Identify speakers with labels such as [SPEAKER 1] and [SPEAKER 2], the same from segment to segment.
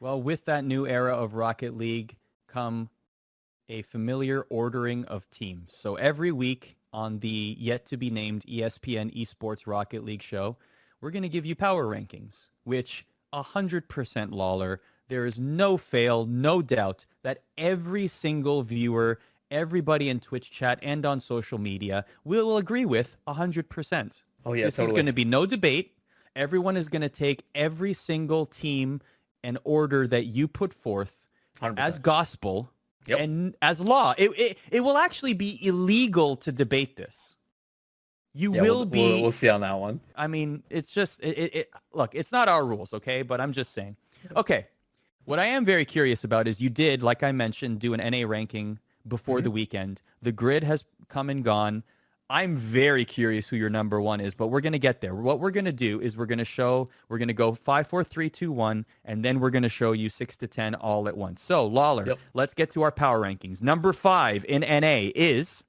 [SPEAKER 1] Well, with that new era of Rocket League come a familiar ordering of teams. So every week on the yet to be named ESPN Esports Rocket League show, we're going to give you power rankings, which 100% Lawler. There is no fail, no doubt that every single viewer, everybody in Twitch chat and on social media will agree with 100%.
[SPEAKER 2] Oh, yeah,
[SPEAKER 1] This is going to be no debate. Everyone is going to take every single team and order that you put forth
[SPEAKER 2] 100%.
[SPEAKER 1] as gospel
[SPEAKER 2] Yep.
[SPEAKER 1] and as law. It will actually be illegal to debate this.
[SPEAKER 2] We'll see on that one.
[SPEAKER 1] I mean, it's just look, it's not our rules, okay? But I'm just saying. Okay. What I am very curious about is you did, like I mentioned, do an NA ranking before the weekend. The grid has come and gone. I'm very curious who your number one is, but we're going to get there. What we're going to do is we're going to go 5, 4, 3, 2, 1, and then we're going to show you 6 to 10 all at once. So, Lawler, let's get to our power rankings. Number 5 in NA is...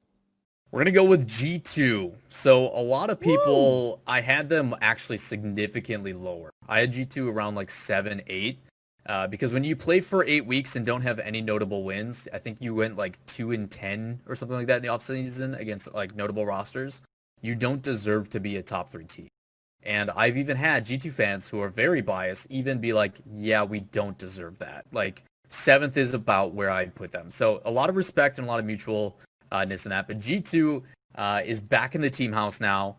[SPEAKER 2] We're going to go with G2. So a lot of people, I had them actually significantly lower. I had G2 around like 7, 8. Because when you play for 8 weeks and don't have any notable wins, I think you went like 2-10 or something like that in the offseason against like notable rosters. You don't deserve to be a top 3 team. And I've even had G2 fans who are very biased even be like, yeah, we don't deserve that. Like 7th is about where I'd put them. So a lot of respect and a lot of mutualness in that. But G2 is back in the team house now.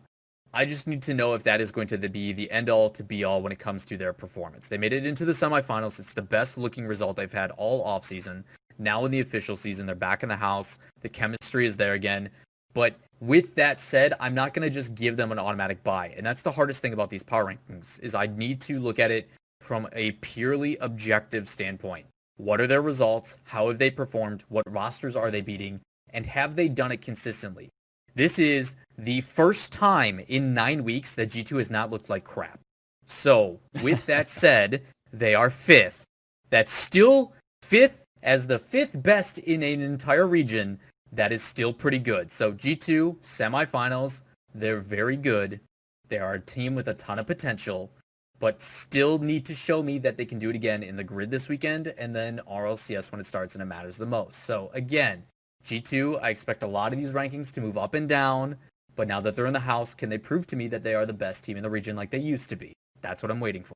[SPEAKER 2] I just need to know if that is going to be the end-all to be-all when it comes to their performance. They made it into the semifinals. It's the best-looking result they've had all offseason. Now in the official season, they're back in the house. The chemistry is there again. But with that said, I'm not going to just give them an automatic bye. And that's the hardest thing about these power rankings, is I need to look at it from a purely objective standpoint. What are their results? How have they performed? What rosters are they beating? And have they done it consistently? This is the first time in 9 weeks that G2 has not looked like crap. So, with that said, they are 5th. That's still 5th as the 5th best in an entire region. That is still pretty good. So, G2, semifinals, they're very good. They are a team with a ton of potential, but still need to show me that they can do it again in the grid this weekend, and then RLCS when it starts and it matters the most. So, again, G2, I expect a lot of these rankings to move up and down, but now that they're in the house, can they prove to me that they are the best team in the region like they used to be? That's what I'm waiting for.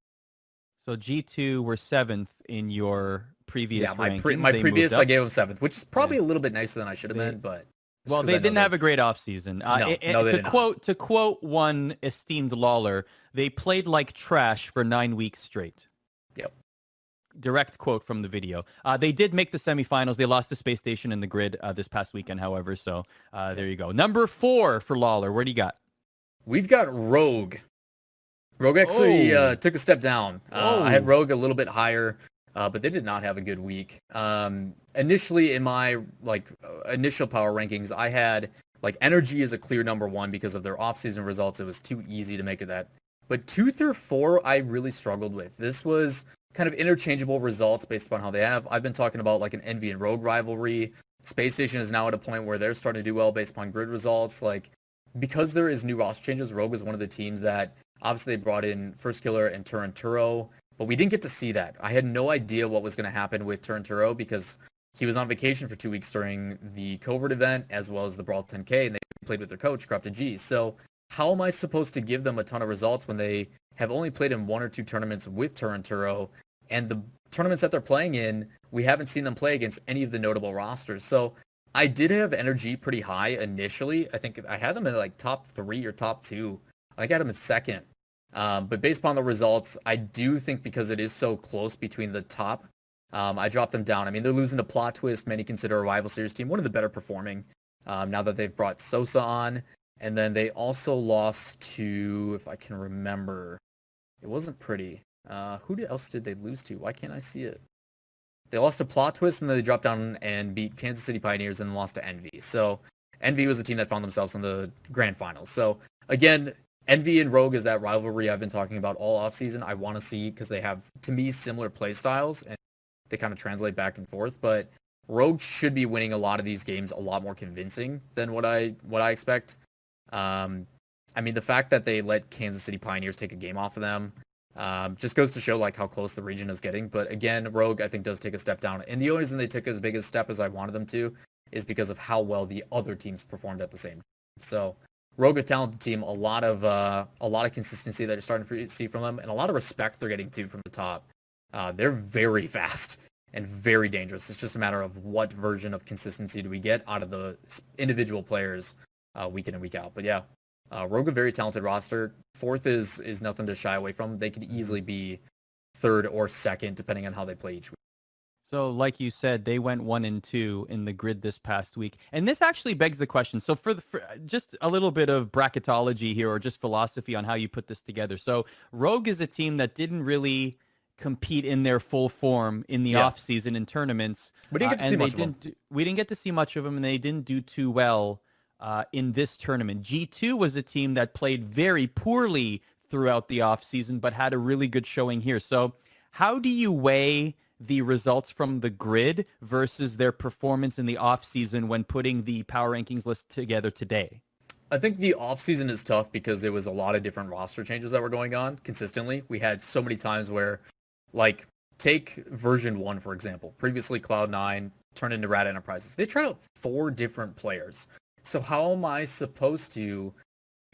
[SPEAKER 1] So G2 were 7th in your previous rankings.
[SPEAKER 2] My previous, I gave them 7th, which is probably a little bit nicer than I should have been, but...
[SPEAKER 1] Well, they didn't have a great offseason. To quote one esteemed Lawler, they played like trash for 9 weeks straight.
[SPEAKER 2] Yep.
[SPEAKER 1] Direct quote from the video. They did make the semifinals. They lost to Space Station in the grid this past weekend, however. So there you go. Number 4 for Lawler. Where do you got?
[SPEAKER 2] We've got Rogue. Rogue actually took a step down. I had Rogue a little bit higher, but they did not have a good week. Initially, in my initial power rankings, I had Energy as a clear number 1 because of their offseason results. It was too easy to make it that. But 2 through 4, I really struggled with. This was kind of interchangeable results based upon how they have. I've been talking about an Envy and Rogue rivalry. Space Station is now at a point where they're starting to do well based upon grid results. Because there is new roster changes, Rogue is one of the teams that obviously they brought in First Killer and Turinturo, but we didn't get to see that. I had no idea what was going to happen with Turinturo because he was on vacation for 2 weeks during the covert event as well as the Brawl 10K, and they played with their coach, Corrupted G. So how am I supposed to give them a ton of results when they have only played in 1 or 2 tournaments with Turinturo, and the tournaments that they're playing in, we haven't seen them play against any of the notable rosters. So I did have Energy pretty high initially. I think I had them in top 3 or top 2. I got them in 2nd. But based upon the results, I do think because it is so close between the top, I dropped them down. I mean, they're losing to Plot Twist, many consider a rival series team, one of the better performing now that they've brought Sosa on. And then they also lost to, if I can remember, it wasn't pretty. Who else did they lose to? Why can't I see it? They lost to Plot Twist, and then they dropped down and beat Kansas City Pioneers and lost to Envy. So Envy was the team that found themselves in the grand finals. So again, Envy and Rogue is that rivalry I've been talking about all offseason. I want to see because they have, to me, similar play styles, and they kind of translate back and forth. But Rogue should be winning a lot of these games a lot more convincing than what I expect. I mean, the fact that they let Kansas City Pioneers take a game off of them, Just goes to show like how close the region is getting. But again, Rogue I think does take a step down, and the only reason they took as big a step as I wanted them to is because of how well the other teams performed at the same time. So Rogue, a talented team, a lot of consistency that you're starting to see from them, and a lot of respect they're getting too from the top. They're very fast and very dangerous. It's just a matter of what version of consistency do we get out of the individual players week in and week out. But yeah, Rogue, a very talented roster. Fourth is nothing to shy away from. They could easily be third or second depending on how they play each week.
[SPEAKER 1] So like you said, they went 1-2 in the grid this past week. And this actually begs the question. So for just a little bit of bracketology here, or just philosophy on how you put this together. So Rogue is a team that didn't really compete in their full form in the off season in tournaments.
[SPEAKER 2] We didn't get to see much of them.
[SPEAKER 1] We didn't get to see much of them, and they didn't do too well in this tournament. G2 was a team that played very poorly throughout the off season, but had a really good showing here. So how do you weigh the results from the grid versus their performance in the offseason when putting the power rankings list together today?
[SPEAKER 2] I think the offseason is tough because there was a lot of different roster changes that were going on consistently. We had so many times where, like, take version 1, for example. Previously, Cloud9 turned into Rad Enterprises. They tried out 4 different players. So how am I supposed to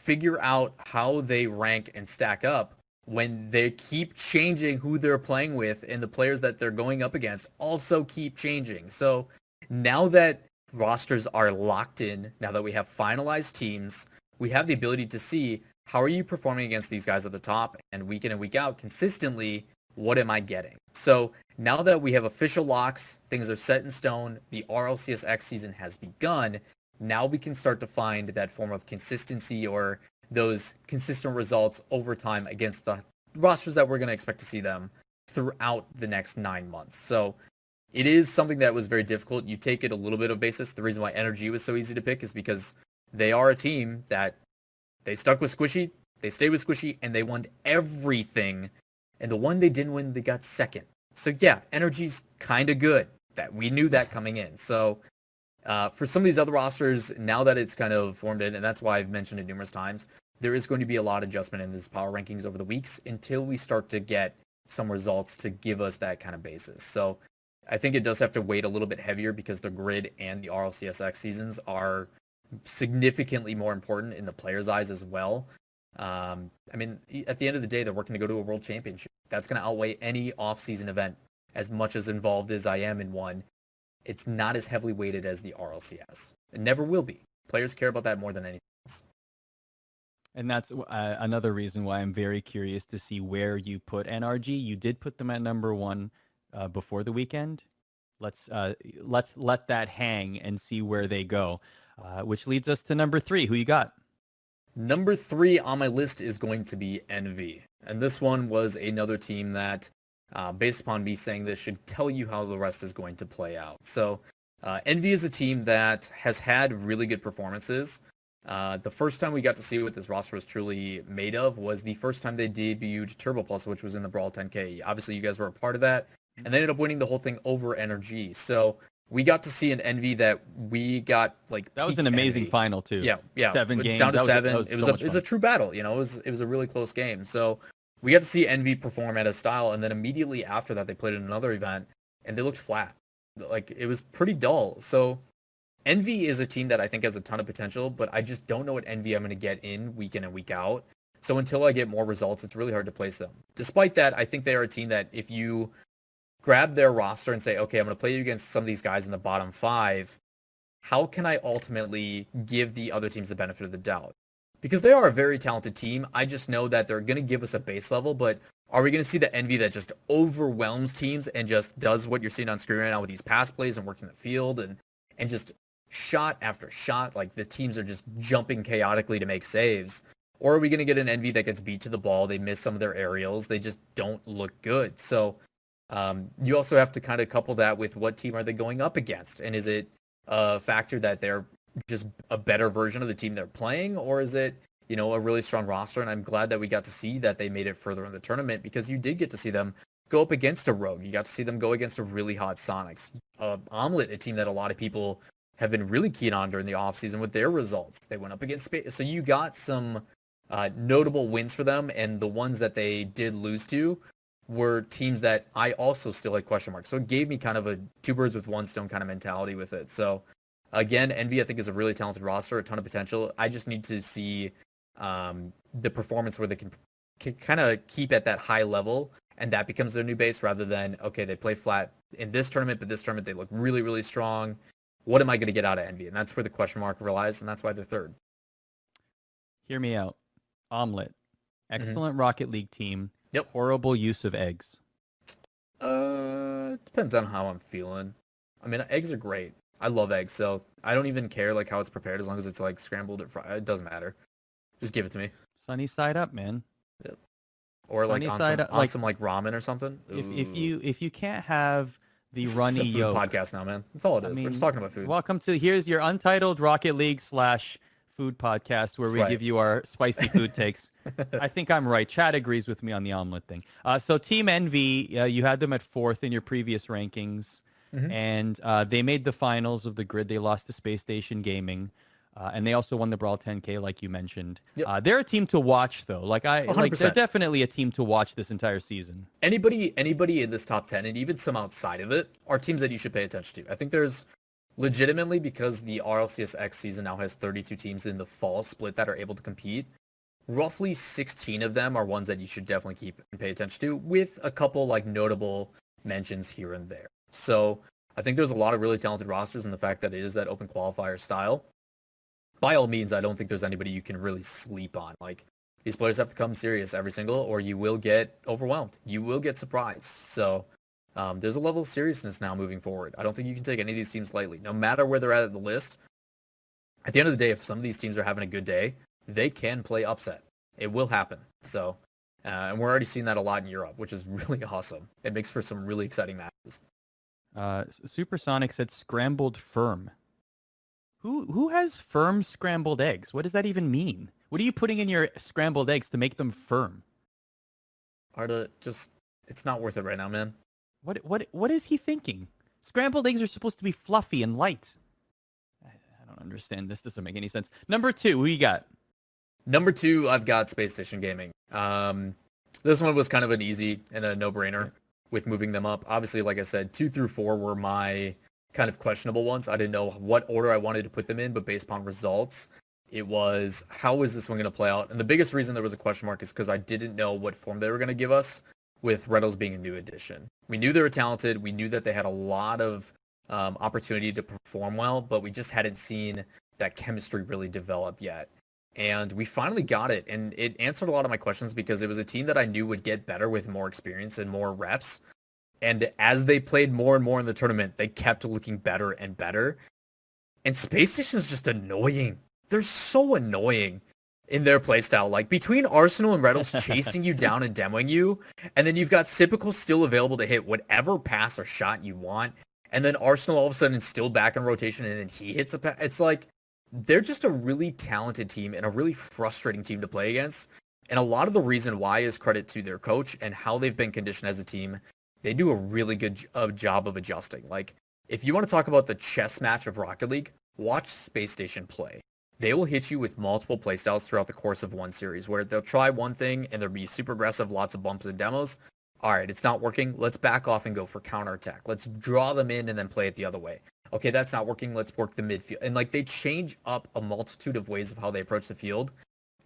[SPEAKER 2] figure out how they rank and stack up when they keep changing who they're playing with and the players that they're going up against also keep changing? So now that rosters are locked in, now that we have finalized teams, we have the ability to see how are you performing against these guys at the top, and week in and week out consistently, what am I getting? So now that we have official locks, things are set in stone, the RLCSX season has begun, now we can start to find that form of consistency or those consistent results over time against the rosters that we're going to expect to see them throughout the next 9 months. So it is something that was very difficult. You take it a little bit of basis. The reason why NRG was so easy to pick is because they are a team that they stuck with Squishy, they stayed with Squishy, and they won everything. And the one they didn't win, they got second. So yeah, NRG's kind of good. That we knew that coming in. So for some of these other rosters, now that it's kind of formed in, and that's why I've mentioned it numerous times, there is going to be a lot of adjustment in this power rankings over the weeks until we start to get some results to give us that kind of basis. So I think it does have to weight a little bit heavier because the grid and the RLCSX seasons are significantly more important in the players' eyes as well. I mean, at the end of the day, they're working to go to a world championship. That's going to outweigh any off-season event. As much as involved as I am in one, it's not as heavily weighted as the RLCS. It never will be. Players care about that more than anything else.
[SPEAKER 1] And that's another reason why I'm very curious to see where you put NRG. You did put them at number 1 before the weekend. Let's let that hang and see where they go, which leads us to number 3. Who you got?
[SPEAKER 2] Number 3 on my list is going to be NV. And this one was another team that, based upon me saying this, should tell you how the rest is going to play out. So NV is a team that has had really good performances. The first time we got to see what this roster was truly made of was the first time they debuted Turbo Pulse, which was in the Brawl 10K. Obviously, you guys were a part of that, and they ended up winning the whole thing over NRG. So we got to see an NV that we got like
[SPEAKER 1] that was an amazing final too.
[SPEAKER 2] Yeah,
[SPEAKER 1] 7 games
[SPEAKER 2] down to 7.
[SPEAKER 1] It was
[SPEAKER 2] a true battle. You know, it was a really close game. So we got to see NV perform at a style, and then immediately after that, they played in another event, and they looked flat. Like it was pretty dull. So NV is a team that I think has a ton of potential, but I just don't know what NV I'm going to get in and week out. So until I get more results, it's really hard to place them. Despite that, I think they are a team that if you grab their roster and say, okay, I'm going to play you against some of these guys in the bottom 5, how can I ultimately give the other teams the benefit of the doubt? Because they are a very talented team. I just know that they're going to give us a base level, but are we going to see the NV that just overwhelms teams and just does what you're seeing on screen right now with these pass plays and working the field and just shot after shot, like the teams are just jumping chaotically to make saves? Or are we going to get an NV that gets beat to the ball? They miss some of their aerials. They just don't look good. So you also have to kind of couple that with what team are they going up against? And is it a factor that they're just a better version of the team they're playing? Or is it, you know, a really strong roster? And I'm glad that we got to see that they made it further in the tournament, because you did get to see them go up against a Rogue. You got to see them go against a really hot Sonics. Omelet, a team that a lot of people have been really keen on during the offseason with their results. They went up against Space. So you got some notable wins for them, and the ones that they did lose to were teams that I also still had question marks. So it gave me kind of a two birds with one stone kind of mentality with it. So again, Envy I think is a really talented roster, a ton of potential. I just need to see the performance where they can kind of keep at that high level, and that becomes their new base rather than, okay, they play flat in this tournament, but this tournament they look really, really strong. What am I going to get out of Envy? And that's where the question mark relies, and that's why they're third.
[SPEAKER 1] Hear me out. Omelet. Excellent Rocket League team.
[SPEAKER 2] Yep.
[SPEAKER 1] Horrible use of eggs.
[SPEAKER 2] Depends on how I'm feeling. I mean, eggs are great. I love eggs, so I don't even care like how it's prepared as long as it's like scrambled or fried. It doesn't matter. Just give it to me.
[SPEAKER 1] Sunny side up, man.
[SPEAKER 2] Yep. Or like on some like ramen or something.
[SPEAKER 1] If you can't have the runny
[SPEAKER 2] it's a food
[SPEAKER 1] yolk
[SPEAKER 2] podcast now, man. That's all it is. We're just talking about food.
[SPEAKER 1] Welcome to here's your untitled Rocket League / food podcast where we give you our spicy food takes. I think I'm right. Chad agrees with me on the omelet thing. So Team Envy, you had them at 4th in your previous rankings, and they made the finals of the grid. They lost to Space Station Gaming, and they also won the Brawl 10K, like you mentioned. Yep. They're a team to watch, though. They're definitely a team to watch this entire season.
[SPEAKER 2] Anybody in this top 10, and even some outside of it, are teams that you should pay attention to. I think there's legitimately, because the RLCS season now has 32 teams in the fall split that are able to compete, roughly 16 of them are ones that you should definitely keep and pay attention to, with a couple like notable mentions here and there. So I think there's a lot of really talented rosters, and the fact that it is that open qualifier style, by all means, I don't think there's anybody you can really sleep on. Like, these players have to come serious every single, or you will get overwhelmed. You will get surprised. So there's a level of seriousness now moving forward. I don't think you can take any of these teams lightly, no matter where they're at the list. At the end of the day, if some of these teams are having a good day, they can play upset. It will happen. So, and we're already seeing that a lot in Europe, which is really awesome. It makes for some really exciting matches.
[SPEAKER 1] Supersonic said scrambled firm. Who has firm scrambled eggs? What does that even mean? What are you putting in your scrambled eggs to make them firm?
[SPEAKER 2] Arda, it's not worth it right now, man.
[SPEAKER 1] What is he thinking? Scrambled eggs are supposed to be fluffy and light. I don't understand. This doesn't make any sense. Number 2, who you got?
[SPEAKER 2] Number 2, I've got Space Station Gaming. This one was kind of an easy and a no-brainer with moving them up. Obviously, like I said, 2 through 4 were my kind of questionable ones. I didn't know what order I wanted to put them in, but based upon results, it was, how is this one going to play out? And the biggest reason there was a question mark is because I didn't know what form they were going to give us, with Reynolds being a new addition. We knew they were talented. We knew that they had a lot of opportunity to perform well, but we just hadn't seen that chemistry really develop yet. And we finally got it, and it answered a lot of my questions because it was a team that I knew would get better with more experience and more reps. And as they played more and more in the tournament, they kept looking better and better. And Space Station is just annoying. They're so annoying in their playstyle. Like, between Arsenal and Reynolds chasing you down and demoing you, and then you've got Sypical still available to hit whatever pass or shot you want, and then Arsenal all of a sudden is still back in rotation, and then he hits a pass. It's like, they're just a really talented team and a really frustrating team to play against. And a lot of the reason why is credit to their coach and how they've been conditioned as a team. They do a really good job of adjusting. Like, if you want to talk about the chess match of Rocket League, watch Space Station play. They will hit you with multiple playstyles throughout the course of one series, where they'll try one thing and they'll be super aggressive, lots of bumps and demos. All right, it's not working. Let's back off and go for counterattack. Let's draw them in and then play it the other way. Okay, that's not working. Let's work the midfield. And like, they change up a multitude of ways of how they approach the field.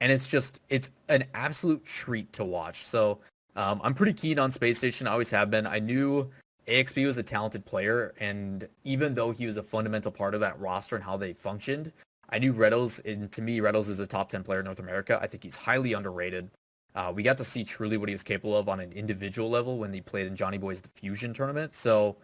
[SPEAKER 2] And it's an absolute treat to watch. So I'm pretty keen on Space Station. I always have been. I knew AXB was a talented player. And even though he was a fundamental part of that roster and how they functioned, I knew Reynolds, and to me, Reynolds is a top 10 player in North America. I think he's highly underrated. We got to see truly what he was capable of on an individual level when he played in Johnny Boy's The Fusion tournament. So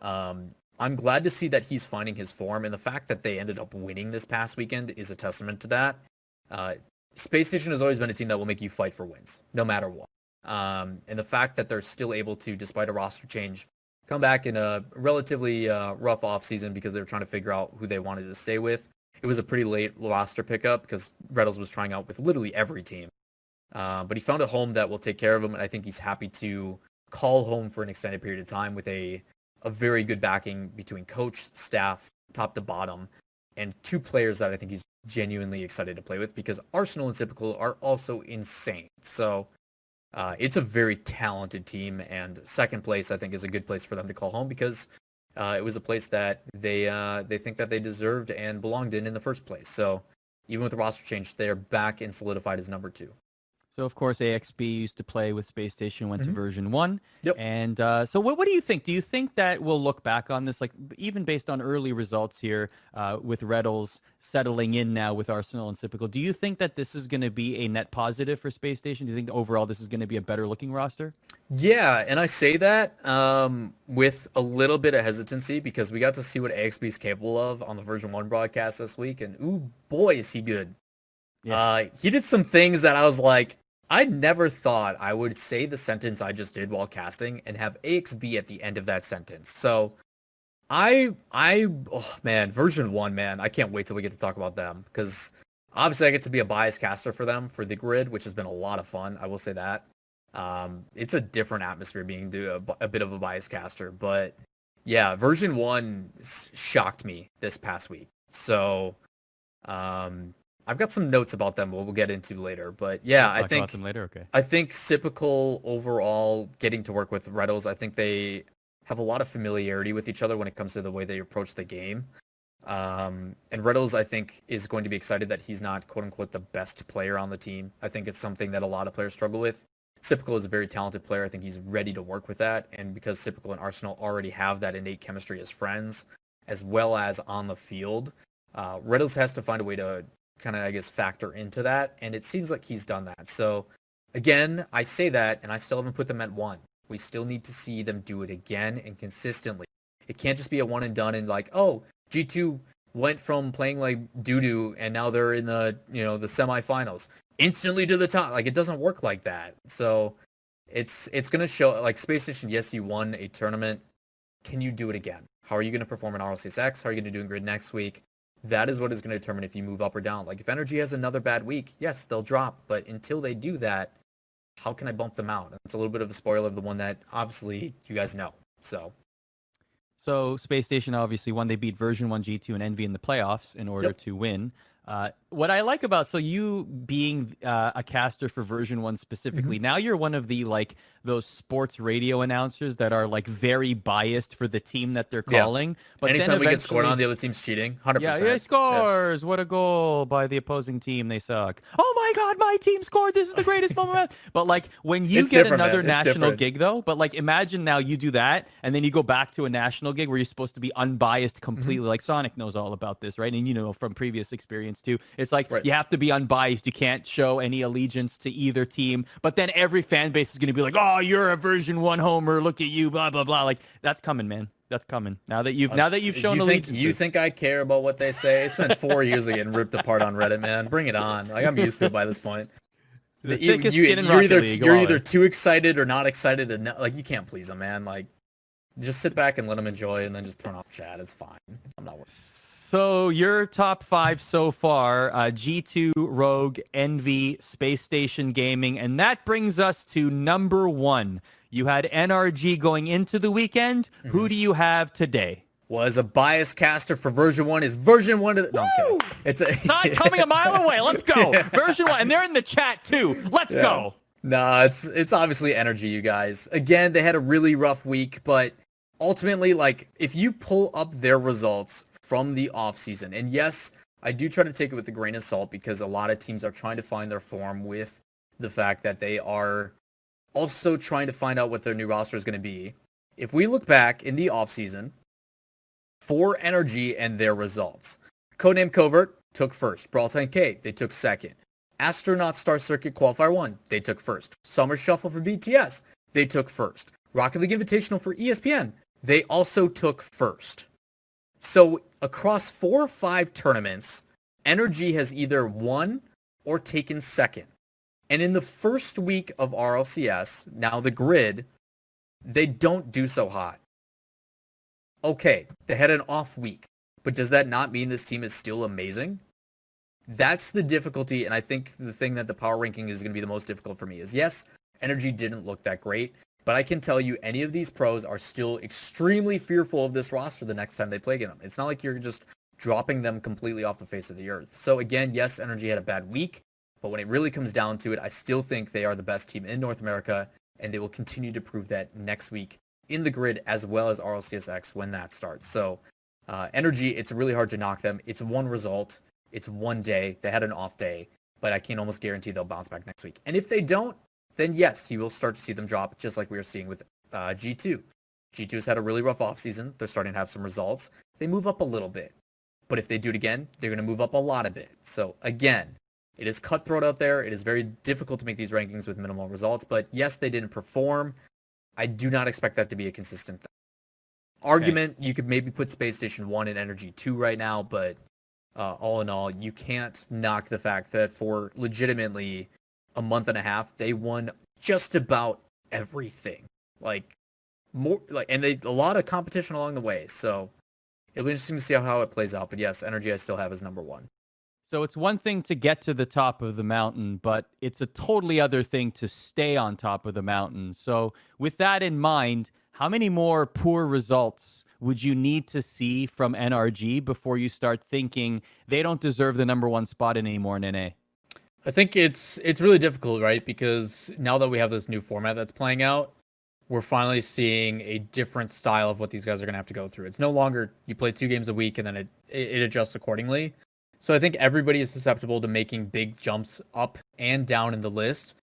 [SPEAKER 2] I'm glad to see that he's finding his form, and the fact that they ended up winning this past weekend is a testament to that. Space Station has always been a team that will make you fight for wins, no matter what. And the fact that they're still able to, despite a roster change, come back in a relatively rough offseason because they were trying to figure out who they wanted to stay with. It was a pretty late roster pickup because Reynolds was trying out with literally every team. But he found a home that will take care of him, and I think he's happy to call home for an extended period of time with a very good backing between coach, staff, top to bottom, and 2 players that I think he's genuinely excited to play with because Arsenal and Typical are also insane. So it's a very talented team, and second place I think is a good place for them to call home because it was a place that they think that they deserved and belonged in the first place. So even with the roster change, they're back and solidified as number 2.
[SPEAKER 1] So, of course, AXB used to play with Space Station, went to version 1.
[SPEAKER 2] Yep.
[SPEAKER 1] And so what do you think? Do you think that we'll look back on this, like even based on early results here with Reddles settling in now with Arsenal and Typical, do you think that this is going to be a net positive for Space Station? Do you think overall this is going to be a better looking roster?
[SPEAKER 2] Yeah, and I say that with a little bit of hesitancy because we got to see what AXB is capable of on the version 1 broadcast this week, and ooh, boy, is he good. Yeah. He did some things that I was like, I never thought I would say the sentence I just did while casting and have AXB at the end of that sentence. So oh man, version 1, man, I can't wait till we get to talk about them because obviously I get to be a biased caster for them for the grid, which has been a lot of fun. I will say that. It's a different atmosphere being a bit of a biased caster, but yeah, version 1 shocked me this past week. So, I've got some notes about them we'll get into later, but yeah,
[SPEAKER 1] I think about them later. Okay.
[SPEAKER 2] I think Typical overall getting to work with Reddles, I think they have a lot of familiarity with each other when it comes to the way they approach the game. And Reddles, I think, is going to be excited that he's not quote unquote the best player on the team. I think it's something that a lot of players struggle with. Typical is a very talented player. I think he's ready to work with that, and because Typical and Arsenal already have that innate chemistry as friends, as well as on the field, Reddles has to find a way to kind of, I guess, factor into that, and it seems like he's done that. So, again, I say that, and I still haven't put them at 1. We still need to see them do it again and consistently. It can't just be a one and done and like, oh, G2 went from playing like doo-doo, and now they're in the, the semifinals. Instantly to the top. Like, it doesn't work like that. So, it's going to show, like, Space Station, yes, you won a tournament. Can you do it again? How are you going to perform in RLCSX? How are you going to do in Grid next week? That is what is going to determine if you move up or down. Like, if Energy has another bad week, yes, they'll drop. But until they do that, how can I bump them out? And it's a little bit of a spoiler of the one that, obviously, you guys know. So
[SPEAKER 1] Space Station obviously won. They beat version 1 G2 and Envy in the playoffs in order to win. What I like about, so you being a caster for version 1 specifically, now you're one of the, like, those sports radio announcers that are, like, very biased for the team that they're calling. Yeah. But
[SPEAKER 2] anytime we get scored on, the other team's cheating. 100%.
[SPEAKER 1] Yeah, he scores. Yeah. What a goal by the opposing team. They suck. Oh my God, my team scored. This is the greatest moment. But, like, when you get another national gig, though, but, like, imagine now you do that, and then you go back to a national gig where you're supposed to be unbiased completely. Like, Sonic knows all about this, right? And, from previous experience, too. It's like you have to be unbiased. You can't show any allegiance to either team. But then every fan base is going to be like, oh, you're a version 1 homer. Look at you, blah, blah, blah. Like, that's coming, man. That's coming. Now that you've shown allegiance.
[SPEAKER 2] You think I care about what they say? It's been 4 years of getting ripped apart on Reddit, man. Bring it on. Like, I'm used to it by this point.
[SPEAKER 1] You're
[SPEAKER 2] either too excited or not excited, and like, you can't please them, man. Like, just sit back and let them enjoy, and then just turn off chat. It's fine. I'm not worried.
[SPEAKER 1] So your top 5 so far, G2, Rogue, Envy, Space Station Gaming, and that brings us to number 1. You had NRG going into the weekend. Who do you have today?
[SPEAKER 2] Well, as a biased caster for version 1, is version 1 of the... No, I'm kidding.
[SPEAKER 1] It's a sign coming a mile away. Let's go. Version 1, and they're in the chat too. Let's go.
[SPEAKER 2] No, it's obviously Energy, you guys. Again, they had a really rough week, but ultimately, like, if you pull up their results from the offseason, and yes, I do try to take it with a grain of salt because a lot of teams are trying to find their form with the fact that they are also trying to find out what their new roster is going to be. If we look back in the offseason for Energy and their results, Codename Covert took first. Brawl 10K, they took second. Astronaut Star Circuit Qualifier 1, they took first. Summer Shuffle for BTS, they took first. Rocket League Invitational for ESPN, they also took first. So across 4 or 5 tournaments, Energy has either won or taken second. And in the first week of RLCS, now the grid, they don't do so hot. Okay, they had an off week, but does that not mean this team is still amazing? That's the difficulty, and I think the thing that the power ranking is going to be the most difficult for me is, yes, Energy didn't look that great, but I can tell you any of these pros are still extremely fearful of this roster the next time they play against them. It's not like you're just dropping them completely off the face of the earth. So again, yes, Energy had a bad week, but when it really comes down to it, I still think they are the best team in North America, and they will continue to prove that next week in the grid as well as RLCSX when that starts. So Energy, it's really hard to knock them. It's one result. It's one day. They had an off day, but I can almost guarantee they'll bounce back next week. And if they don't, then yes, you will start to see them drop, just like we are seeing with G2. G2 has had a really rough offseason. They're starting to have some results. They move up a little bit. But if they do it again, they're going to move up a lot a bit. So again, it is cutthroat out there. It is very difficult to make these rankings with minimal results. But yes, they didn't perform. I do not expect that to be a consistent thing. Argument, you could maybe put Space Station 1 and Energy 2 right now, but all in all, you can't knock the fact that for legitimately a month and a half, they won just about everything. And they a lot of competition along the way. So it'll be interesting to see how it plays out. But yes, Energy I still have as number one.
[SPEAKER 1] So it's one thing to get to the top of the mountain, but it's a totally other thing to stay on top of the mountain. So with that in mind, how many more poor results would you need to see from NRG before you start thinking they don't deserve the number one spot anymore in NA?
[SPEAKER 3] I think it's really difficult, right? Because now that we have this new format that's playing out, we're finally seeing a different style of what these guys are going to have to go through. It's no longer you play 2 games a week and then it adjusts accordingly. So I think everybody is susceptible to making big jumps up and down in the list.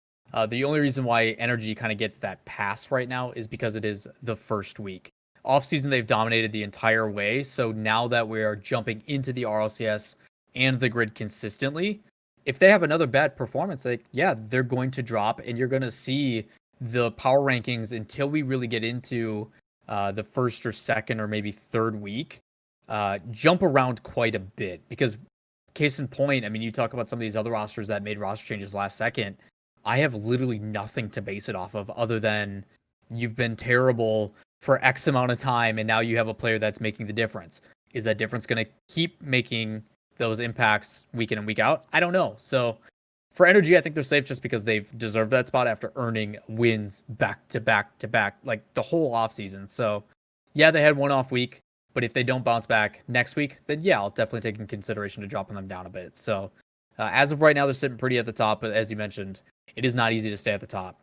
[SPEAKER 3] The only reason why Energy kind of gets that pass right now is because it is the first week. Offseason, they've dominated the entire way. So now that we are jumping into the RLCS and the grid consistently, if they have another bad performance, they're going to drop, and you're going to see the power rankings until we really get into the first or second or maybe third week jump around quite a bit. Because case in point, I mean, you talk about some of these other rosters that made roster changes last second. I have literally nothing to base it off of other than you've been terrible for X amount of time, and now you have a player that's making the difference. Is that difference going to keep making those impacts week in and week out? I don't know. So for Energy, I think they're safe just because they've deserved that spot after earning wins back to back to back, like the whole offseason. So yeah, they had one off week, but if they don't bounce back next week, then yeah, I'll definitely take in consideration to dropping them down a bit. So as of right now, they're sitting pretty at the top, but as you mentioned, it is not easy to stay at the top.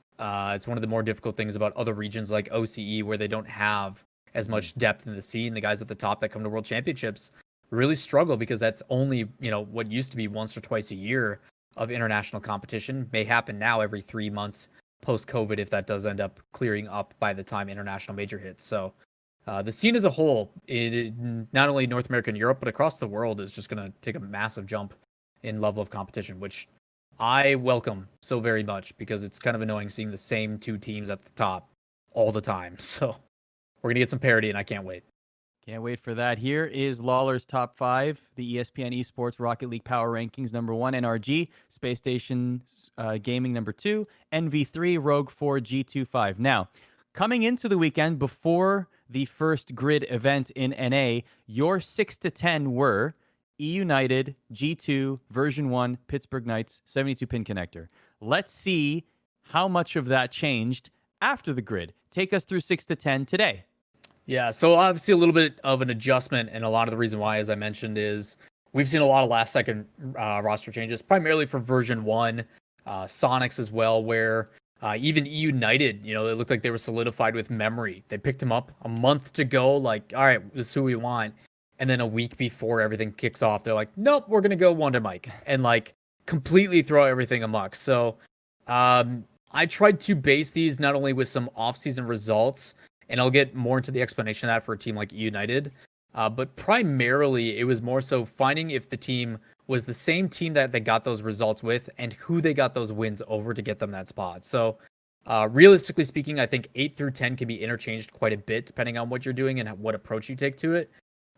[SPEAKER 3] It's one of the more difficult things about other regions like OCE, where they don't have as much depth in the scene. The guys at the top that come to World Championships really struggle because that's only, what used to be once or twice a year of international competition may happen now every 3 months post-COVID, if that does end up clearing up by the time international major hits. So the scene as a whole, not only North America and Europe, but across the world, is just going to take a massive jump in level of competition, which I welcome so very much because it's kind of annoying seeing the same 2 teams at the top all the time. So we're going to get some parity, and I can't wait.
[SPEAKER 1] Can't wait for that. Here is Lawler's top 5, the ESPN Esports Rocket League Power Rankings. Number 1, NRG, Space Station Gaming. Number 2, NV3, Rogue 4, G2 5. Now, coming into the weekend before the first grid event in NA, your 6 to 10 were E United, G2, Version 1, Pittsburgh Knights, 72-pin connector. Let's see how much of that changed after the grid. Take us through 6 to 10 today.
[SPEAKER 3] Yeah, so obviously a little bit of an adjustment, and a lot of the reason why, as I mentioned, is we've seen a lot of last-second roster changes, primarily for Version 1, Sonics as well, where even E United, it looked like they were solidified with memory. They picked him up a month to go, like, all right, this is who we want. And then a week before everything kicks off, they're like, nope, we're going to go Wonder Mike, and completely throw everything amok. So I tried to base these not only with some off-season results, and I'll get more into the explanation of that for a team like United, but primarily it was more so finding if the team was the same team that they got those results with and who they got those wins over to get them that spot. So realistically speaking, I think 8 through 10 can be interchanged quite a bit depending on what you're doing and what approach you take to it.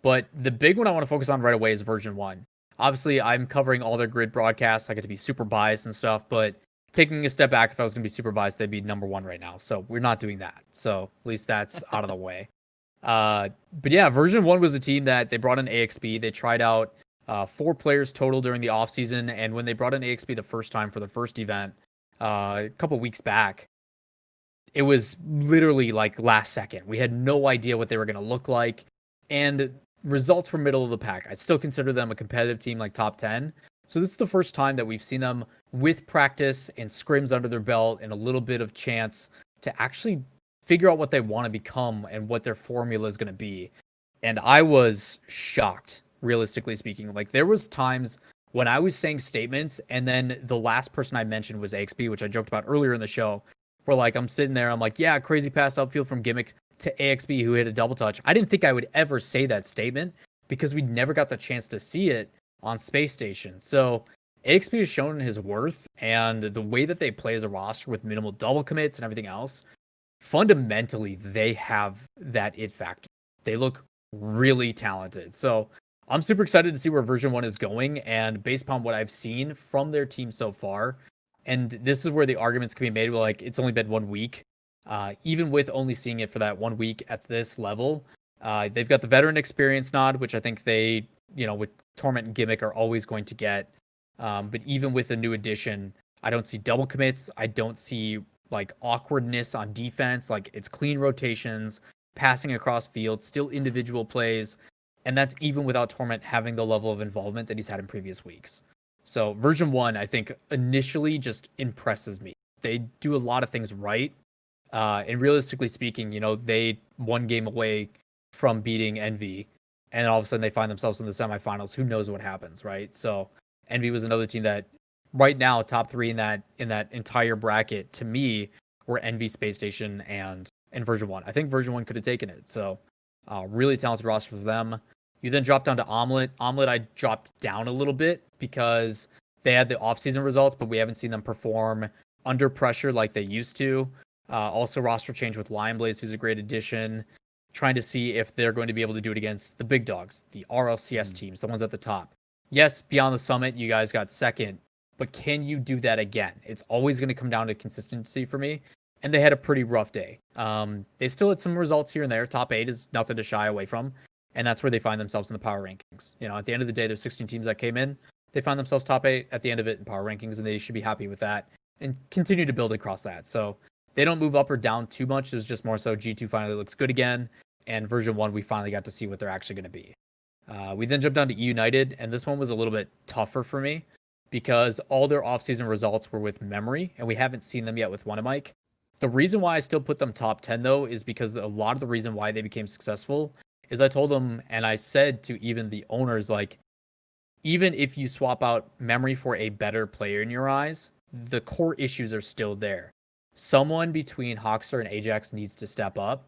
[SPEAKER 3] But the big one I want to focus on right away is Version 1. Obviously, I'm covering all their grid broadcasts. I get to be super biased and stuff, but taking a step back, if I was going to be super biased, they'd be number 1 right now. So we're not doing that. So at least that's out of the way. But yeah, Version 1 was a team that they brought in AXB. They tried out 4 players total during the offseason. And when they brought in AXB the first time for the first event a couple weeks back, it was literally like last second. We had no idea what they were going to look like. And results were middle of the pack. I still consider them a competitive team, like top 10. So this is the first time that we've seen them with practice and scrims under their belt and a little bit of chance to actually figure out what they want to become and what their formula is going to be. And I was shocked, realistically speaking. Like, there was times when I was saying statements and then the last person I mentioned was AXB, which I joked about earlier in the show, where like I'm sitting there, I'm like, yeah, crazy pass outfield from Gimmick to AXB who hit a double touch. I didn't think I would ever say that statement because we never got the chance to see it on Space Station. So AXB has shown his worth, and the way that they play as a roster with minimal double commits and everything else, fundamentally they have that it factor. They look really talented. So I'm super excited to see where version 1 is going, and based upon what I've seen from their team so far, and this is where the arguments can be made, like it's only been 1 week. Even with only seeing it for that 1 week at this level, they've got the veteran experience nod, which I think they, with Torment and Gimmick are always going to get. But even with the new addition, I don't see double commits. I don't see like awkwardness on defense. Like, it's clean rotations, passing across field, still individual plays. And that's even without Torment having the level of involvement that he's had in previous weeks. So version 1, I think initially just impresses me. They do a lot of things right. And realistically speaking, they 1 game away from beating Envy, and all of a sudden they find themselves in the semifinals. Who knows what happens, right? So Envy was another team that right now top 3 in that entire bracket to me were Envy, Space Station, and version 1. I think version 1 could have taken it. So really talented roster for them. You then drop down to Omelet. Omelet I dropped down a little bit because they had the offseason results, but we haven't seen them perform under pressure like they used to. Also roster change with Lion Blaze, who's a great addition. Trying to see if they're going to be able to do it against the big dogs, the RLCS teams, the ones at the top. Yes, beyond the summit, you guys got second, but can you do that again? It's always going to come down to consistency for me. And they had a pretty rough day. They still had some results here and there. Top 8 is nothing to shy away from. And that's where they find themselves in the power rankings. At the end of the day, there's 16 teams that came in. They find themselves top 8 at the end of it in power rankings, and they should be happy with that and continue to build across that. So they don't move up or down too much. It was just more so G2 finally looks good again. And version 1, we finally got to see what they're actually going to be. We then jumped down to United, and this one was a little bit tougher for me because all their offseason results were with Memory, and we haven't seen them yet with Wanamike. The reason why I still put them top 10, though, is because a lot of the reason why they became successful is I told them, and I said to even the owners, like, even if you swap out Memory for a better player in your eyes, the core issues are still there. Someone between Hawkster and Ajax needs to step up.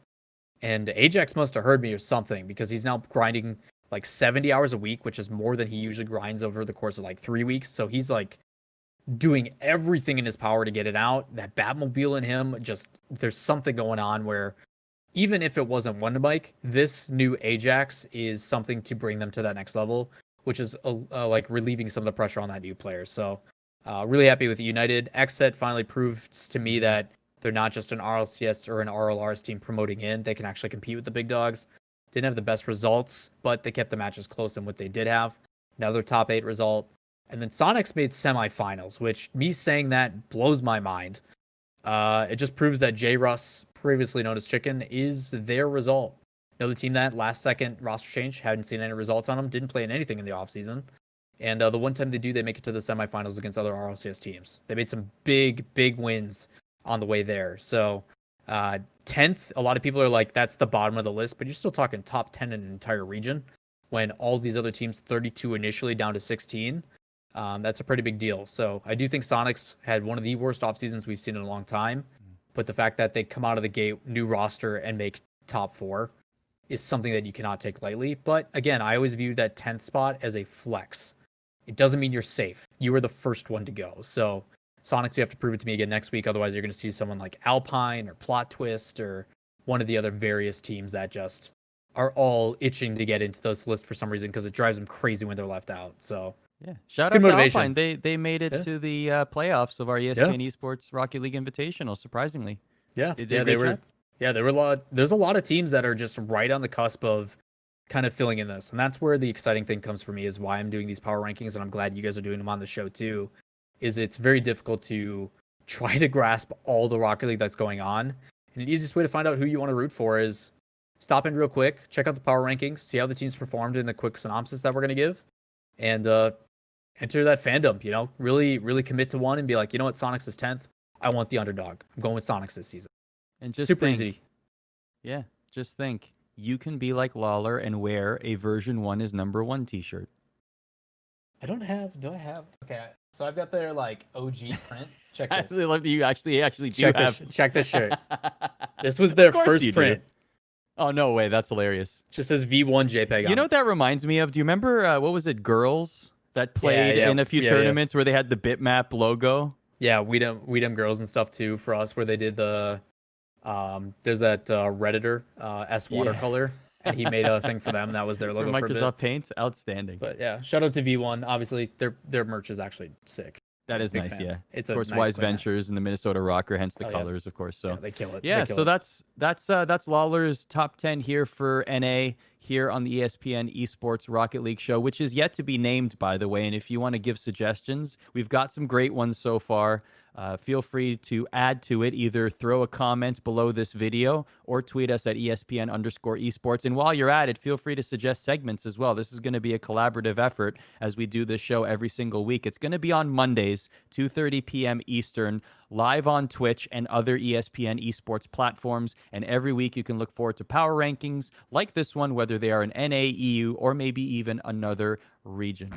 [SPEAKER 3] And Ajax must have heard me or something, because he's now grinding like 70 hours a week, which is more than he usually grinds over the course of like 3 weeks. So he's like doing everything in his power to get it out. That Batmobile in him, just there's something going on where even if it wasn't Wondermike, this new Ajax is something to bring them to that next level, which is like relieving some of the pressure on that new player. So really happy with United. Xset finally proves to me that they're not just an RLCS or an RLRS team promoting in. They can actually compete with the big dogs. Didn't have the best results, but they kept the matches close in what they did have. Another top 8 result. And then Sonics made semifinals, which me saying that blows my mind. It just proves that J Russ, previously known as Chicken, is their result. Another team that last second roster change, hadn't seen any results on them, didn't play in anything in the offseason. And the one time they do, they make it to the semifinals against other RLCS teams. They made some big, big wins on the way there. So 10th, a lot of people are like, that's the bottom of the list, but you're still talking top 10 in an entire region when all these other teams, 32 initially down to 16. That's a pretty big deal. So I do think Sonics had one of the worst off seasons we've seen in a long time. But the fact that they come out of the gate, new roster, and make top 4 is something that you cannot take lightly. But again, I always view that 10th spot as a flex. It doesn't mean you're safe. You were the first one to go. So Sonics, you have to prove it to me again next week. Otherwise, you're going to see someone like Alpine or Plot Twist or one of the other various teams that just are all itching to get into this list for some reason because it drives them crazy when they're left out. So
[SPEAKER 1] yeah, shout out to Alpine. They made it to the playoffs of our ESPN Esports Rocket League Invitational. Surprisingly,
[SPEAKER 3] they were. Yeah, there were a lot. There's a lot of teams that are just right on the cusp of kind of filling in this, and that's where the exciting thing comes for me. Is why I'm doing these power rankings, and I'm glad you guys are doing them on the show too. Is it's very difficult to try to grasp all the Rocket League that's going on, and the easiest way to find out who you want to root for is stop in real quick, check out the power rankings, see how the teams performed in the quick synopsis that we're going to give, and enter that fandom, really, really commit to one and be like, you know what, Sonics is 10th. I want the underdog. I'm going with Sonics this season.
[SPEAKER 1] And just
[SPEAKER 3] super
[SPEAKER 1] think,
[SPEAKER 3] easy.
[SPEAKER 1] Yeah, just think. You can be like Lawler and wear a version 1 is number 1 t-shirt.
[SPEAKER 3] Do I have? Okay, so I've got their like OG print. Check this.
[SPEAKER 1] I actually love that you actually do
[SPEAKER 3] check
[SPEAKER 1] have.
[SPEAKER 3] Check this shirt. This was their first print.
[SPEAKER 1] Oh, no way. That's hilarious.
[SPEAKER 3] Just says V1 JPEG.
[SPEAKER 1] You know what that reminds me of? Do you remember, what was it, Girls that played in a few tournaments where they had the bitmap logo?
[SPEAKER 3] Yeah, Weedem Girls and stuff too for us, where they did the, there's that Redditor S watercolor, and he made a thing for them. That was their logo for
[SPEAKER 1] Microsoft Paint. Outstanding.
[SPEAKER 3] But yeah, shout out to V1. Obviously, their merch is actually sick.
[SPEAKER 1] That is nice, yeah.
[SPEAKER 3] It's
[SPEAKER 1] of course,
[SPEAKER 3] nice
[SPEAKER 1] Wise
[SPEAKER 3] clean
[SPEAKER 1] Ventures and the Minnesota Rocker, hence the colors, of course. So
[SPEAKER 3] yeah, they kill it.
[SPEAKER 1] Yeah, so that's Lawler's top 10 here for NA here on the ESPN Esports Rocket League show, which is yet to be named, by the way. And if you want to give suggestions, we've got some great ones so far. Feel free to add to it. Either throw a comment below this video or tweet us at ESPN_esports. And while you're at it, feel free to suggest segments as well. This is going to be a collaborative effort as we do this show every single week. It's going to be on Mondays, 2:30 p.m. Eastern, live on Twitch and other ESPN esports platforms. And every week you can look forward to power rankings like this one, whether they are in NA, EU, or maybe even another region.